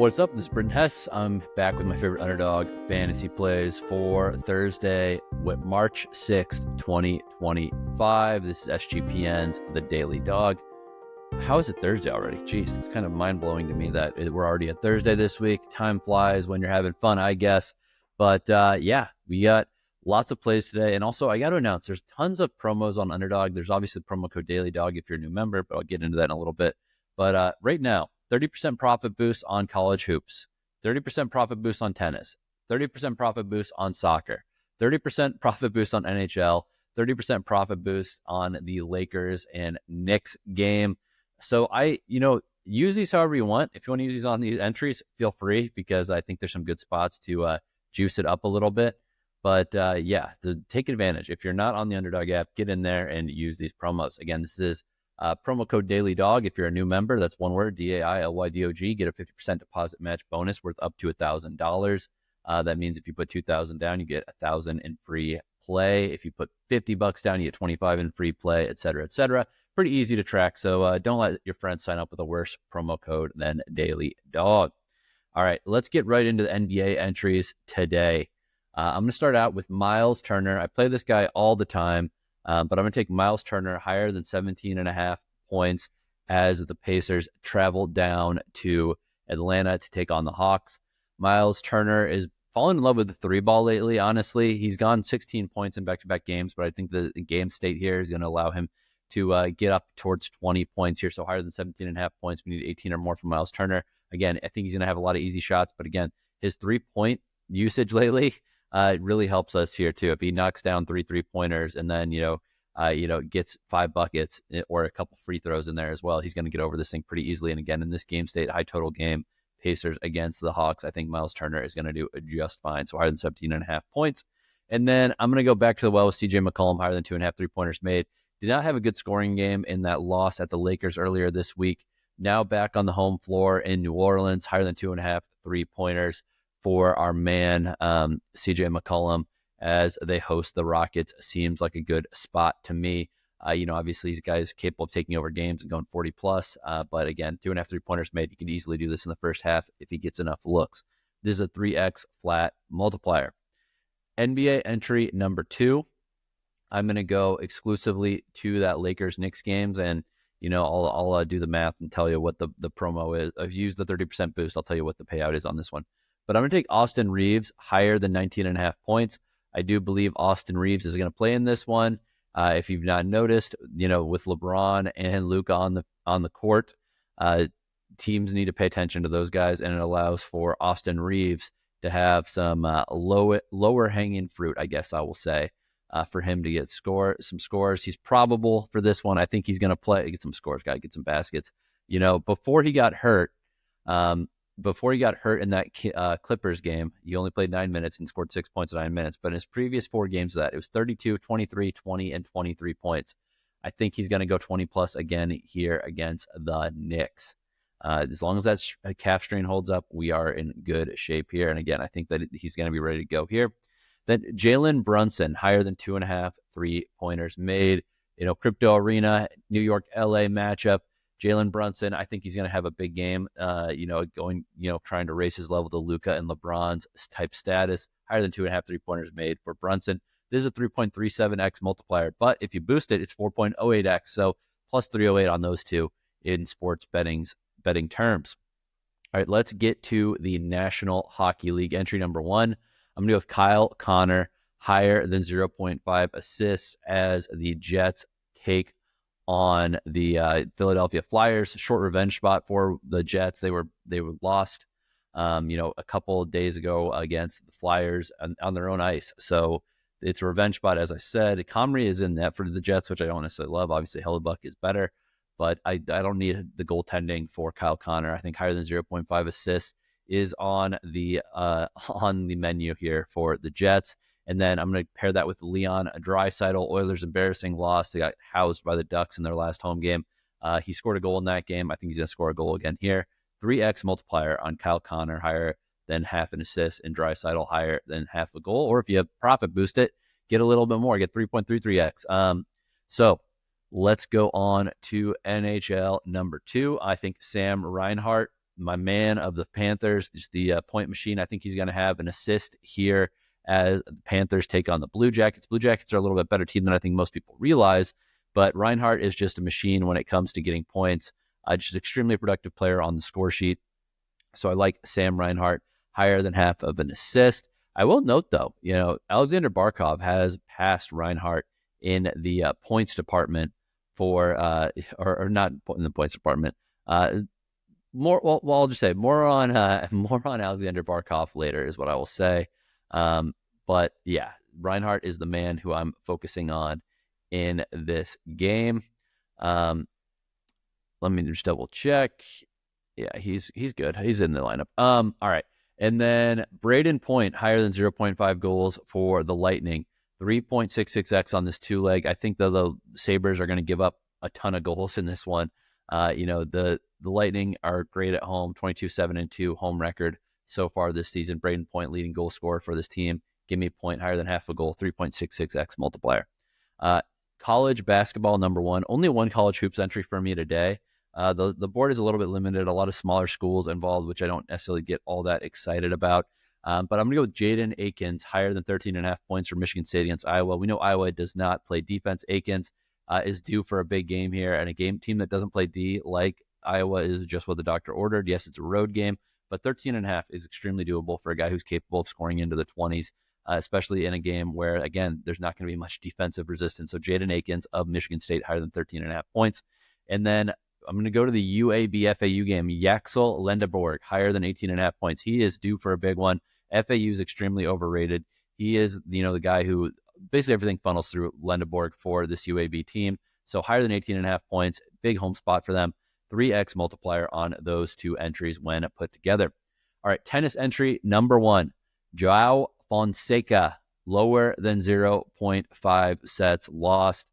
What's up? This is Brayden Hess. I'm back with my favorite Underdog fantasy plays for Thursday, March 6th, 2025. This is SGPN's The Daily Dog. How is it Thursday already? Jeez, it's kind of mind-blowing to me that we're already at Thursday this week. Time flies when you're having fun, I guess. But yeah, we got lots of plays today. And also, I got to announce, there's tons of promos on Underdog. There's obviously the promo code Daily Dog if you're a new member, but I'll get into that in a little bit. But right now, 30% profit boost on college hoops, 30% profit boost on tennis, 30% profit boost on soccer, 30% profit boost on NHL, 30% profit boost on the Lakers and Knicks game. So use these however you want. If you want to use these on these entries, feel free, because I think there's some good spots to juice it up a little bit. But yeah, to take advantage. If you're not on the Underdog app, get in there and use these promos. Again, this is promo code Daily Dog. If you're a new member, that's one word, DAILYDOG. Get a 50% deposit match bonus worth up to $1,000. That means if you put $2,000 down, you get $1,000 in free play. If you put $50 down, you get $25 in free play, et cetera, et cetera. Pretty easy to track. So don't let your friends sign up with a worse promo code than Daily Dog. All right, let's get right into the NBA entries today. I'm going to start out with Myles Turner. I play this guy all the time. But I'm going to take Myles Turner higher than 17.5 points as the Pacers travel down to Atlanta to take on the Hawks. Myles Turner is falling in love with the three ball lately. Honestly, he's gone 16 points in back-to-back games, but I think the game state here is going to allow him to get up towards 20 points here. So higher than 17.5 points. We need 18 or more from Myles Turner. Again, I think he's going to have a lot of easy shots, but again, his 3-point usage lately it really helps us here too. If he knocks down three pointers and then gets 5 buckets or a couple free throws in there as well, he's going to get over this thing pretty easily. And again, in this game state, high total game, Pacers against the Hawks, I think Myles Turner is going to do just fine. So higher than 17.5 points. And then I'm going to go back to the well with CJ McCollum, higher than 2.5 3-pointers made. Did not have a good scoring game in that loss at the Lakers earlier this week. Now back on the home floor in New Orleans, higher than 2.5 3-pointers for our man, CJ McCollum, as they host the Rockets. Seems like a good spot to me. Obviously, these guys capable of taking over games and going 40 plus. But again, 2.5 3-pointers made. You can easily do this in the first half if he gets enough looks. This is a 3x flat multiplier. NBA entry number 2. I'm going to go exclusively to that Lakers-Knicks games, and I'll do the math and tell you what the promo is. I've used the 30% boost. I'll tell you what the payout is on this one. But I'm going to take Austin Reaves higher than 19.5 points. I do believe Austin Reaves is going to play in this one. If you've not noticed, with LeBron and Luka on the court, teams need to pay attention to those guys, and it allows for Austin Reaves to have some lower hanging fruit, I guess I will say, for him to get some scores. He's probable for this one. I think he's going to get some scores, got to get some baskets. Before he got hurt in that Clippers game, he only played 9 minutes and scored 6 points in 9 minutes. But in his previous 4 games of that, it was 32, 23, 20, and 23 points. I think he's going to go 20 plus again here against the Knicks. As long as that calf strain holds up, we are in good shape here. And again, I think that he's going to be ready to go here. Then Jalen Brunson, higher than 2.5 3-pointers made. Crypto Arena, New York, LA matchup. Jalen Brunson, I think he's going to have a big game, trying to raise his level to Luka and LeBron's type status. Higher than 2.5 3-pointers made for Brunson. This is a 3.37x multiplier, but if you boost it, it's 4.08x. So plus 308 on those two in sports betting terms. All right, let's get to the National Hockey League entry number 1. I'm going to go with Kyle Connor, higher than 0.5 assists as the Jets take on the Philadelphia Flyers. Short revenge spot for the Jets. They were lost, a couple of days ago against the Flyers on their own ice. So it's a revenge spot, as I said. Comrie is in net for the Jets, which I don't necessarily love. Obviously, Hellebuck is better, but I don't need the goaltending for Kyle Connor. I think higher than 0.5 assists is on the menu here for the Jets. And then I'm going to pair that with Leon Draisaitl. Oilers' embarrassing loss. They got housed by the Ducks in their last home game. He scored a goal in that game. I think he's going to score a goal again here. 3x multiplier on Kyle Connor, higher than half an assist, and Draisaitl higher than half a goal. Or if you profit boost it, get a little bit more. Get 3.33x. So let's go on to NHL number 2. I think Sam Reinhart my man of the Panthers, just the point machine. I think he's going to have an assist here as the Panthers take on the Blue Jackets. Blue Jackets are a little bit better team than I think most people realize, but Reinhart is just a machine when it comes to getting points. Just extremely productive player on the score sheet. So I like Sam Reinhart higher than half of an assist. I will note, though, Alexander Barkov has passed Reinhart in the points department for, or not in the points department. I'll just say more on Alexander Barkov later is what I will say. But yeah, Reinhart is the man who I'm focusing on in this game. Let me just double check. Yeah, he's good. He's in the lineup. All right. And then Brayden point higher than 0.5 goals for the Lightning. 3.66x on this 2-leg. I think the Sabres are going to give up a ton of goals in this one. The Lightning are great at home, 22-7-2 home record so far this season. Brayden point leading goal scorer for this team. Give me a point higher than half a goal, 3.66x multiplier. College basketball number one. Only one college hoops entry for me today. The board is a little bit limited. A lot of smaller schools involved, which I don't necessarily get all that excited about. But I'm going to go with Jaden Akins, higher than 13.5 points for Michigan State against Iowa. We know Iowa does not play defense. Akins is due for a big game here, and a team that doesn't play D like Iowa is just what the doctor ordered. Yes, it's a road game, but 13.5 is extremely doable for a guy who's capable of scoring into the 20s, especially in a game where, again, there's not going to be much defensive resistance. So Jaden Akins of Michigan State, higher than 13.5 points. And then I'm going to go to the UAB FAU game. Yaxel Lendeborg, higher than 18.5 points. He is due for a big one. FAU is extremely overrated. He is, the guy who basically everything funnels through Lendeborg for this UAB team. So higher than 18.5 points, big home spot for them. 3x multiplier on those two entries when put together. All right, tennis entry number one, Joao Fonseca, lower than 0.5 sets lost.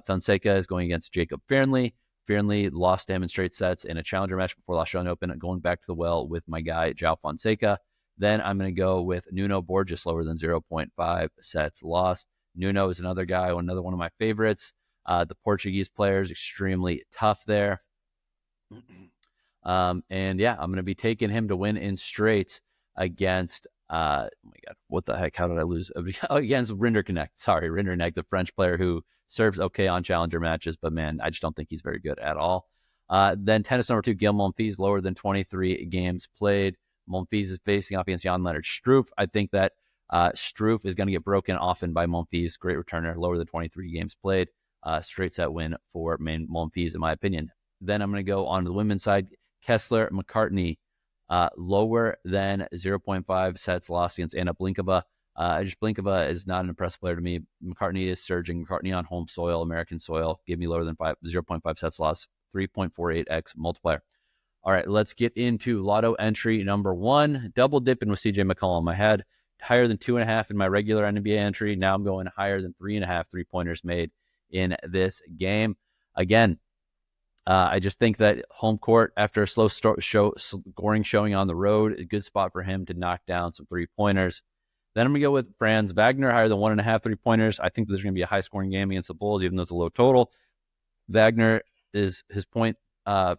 Fonseca is going against Jacob Fearnley. Fearnley lost to him in straight sets in a challenger match before the Australian Open, going back to the well with my guy, Joao Fonseca. Then I'm going to go with Nuno Borges, lower than 0.5 sets lost. Nuno is another guy, another one of my favorites. The Portuguese player is extremely tough there. And yeah, I'm going to be taking him to win in straights against, oh my God, what the heck? How did I lose? Against Rinderknecht. Sorry, Rinderknecht, the French player who serves okay on challenger matches, but man, I just don't think he's very good at all. Then tennis number two, Gael Monfils, lower than 23 games played. Monfils is facing off against Jan-Lennard Struff. I think that Struff is going to get broken often by Monfils. Great returner, lower than 23 games played. Straight set win for Monfils, in my opinion. Then I'm going to go on to the women's side. Kessler McCartney, lower than 0.5 sets lost against Anna Blinkova. Blinkova is not an impressive player to me. McCartney is surging. McCartney on home soil, American soil. Give me lower than 0.5 sets lost. 3.48x multiplier. All right, let's get into Lotto entry number one. Double dipping with CJ McCollum. I had higher than 2.5 in my regular NBA entry. Now I'm going higher than 3.5 3-pointers made in this game. Again, I just think that home court, after a slow scoring showing on the road, a good spot for him to knock down some 3-pointers. Then I'm going to go with Franz Wagner, higher than 1.5 3-pointers. I think there's going to be a high-scoring game against the Bulls, even though it's a low total. Wagner, his point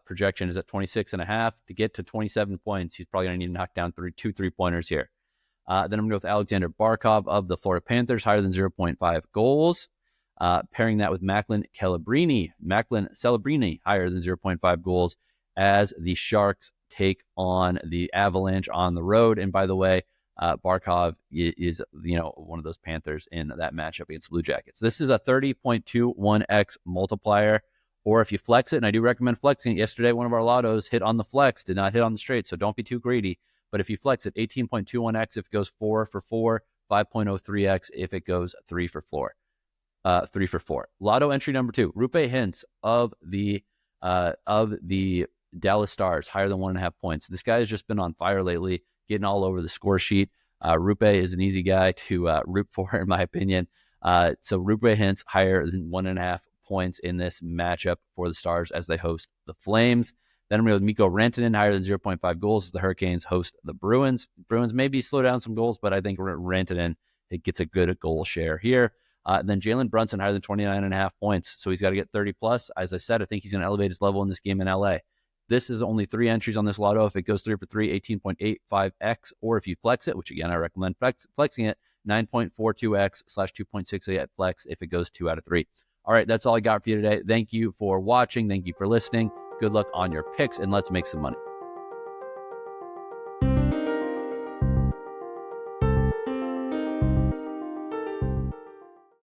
projection is at 26.5. To get to 27 points, he's probably going to need to knock down two 3-pointers here. Then I'm going to go with Alexander Barkov of the Florida Panthers, higher than 0.5 goals. Pairing that with Macklin Celebrini, higher than 0.5 goals as the Sharks take on the Avalanche on the road. And by the way, Barkov is one of those Panthers in that matchup against Blue Jackets. This is a 30.21x multiplier, or if you flex it, and I do recommend flexing it. Yesterday, one of our lottos hit on the flex, did not hit on the straight, so don't be too greedy. But if you flex it, 18.21x if it goes 4 for 4, 5.03x if it goes 3 for 4. 3 for 4. Lotto entry number two, Rupe Hintz of the Dallas Stars, higher than 1.5 points. This guy has just been on fire lately, getting all over the score sheet. Rupe is an easy guy to root for, in my opinion. So Rupe Hintz, higher than 1.5 points in this matchup for the Stars as they host the Flames. Then I'm going with Mikko Rantanen, higher than 0.5 goals as the Hurricanes host the Bruins. Bruins maybe slow down some goals, but I think Rantanen, it gets a good goal share here. Then Jalen Brunson, higher than 29.5 points. So he's got to get 30 plus. As I said, I think he's going to elevate his level in this game in LA. This is only 3 entries on this lotto. If it goes 3 for 3, 18.85x, or if you flex it, which again, I recommend flexing it, 9.42x / 2.68 at flex if it goes 2 out of 3. All right, that's all I got for you today. Thank you for watching. Thank you for listening. Good luck on your picks, and let's make some money.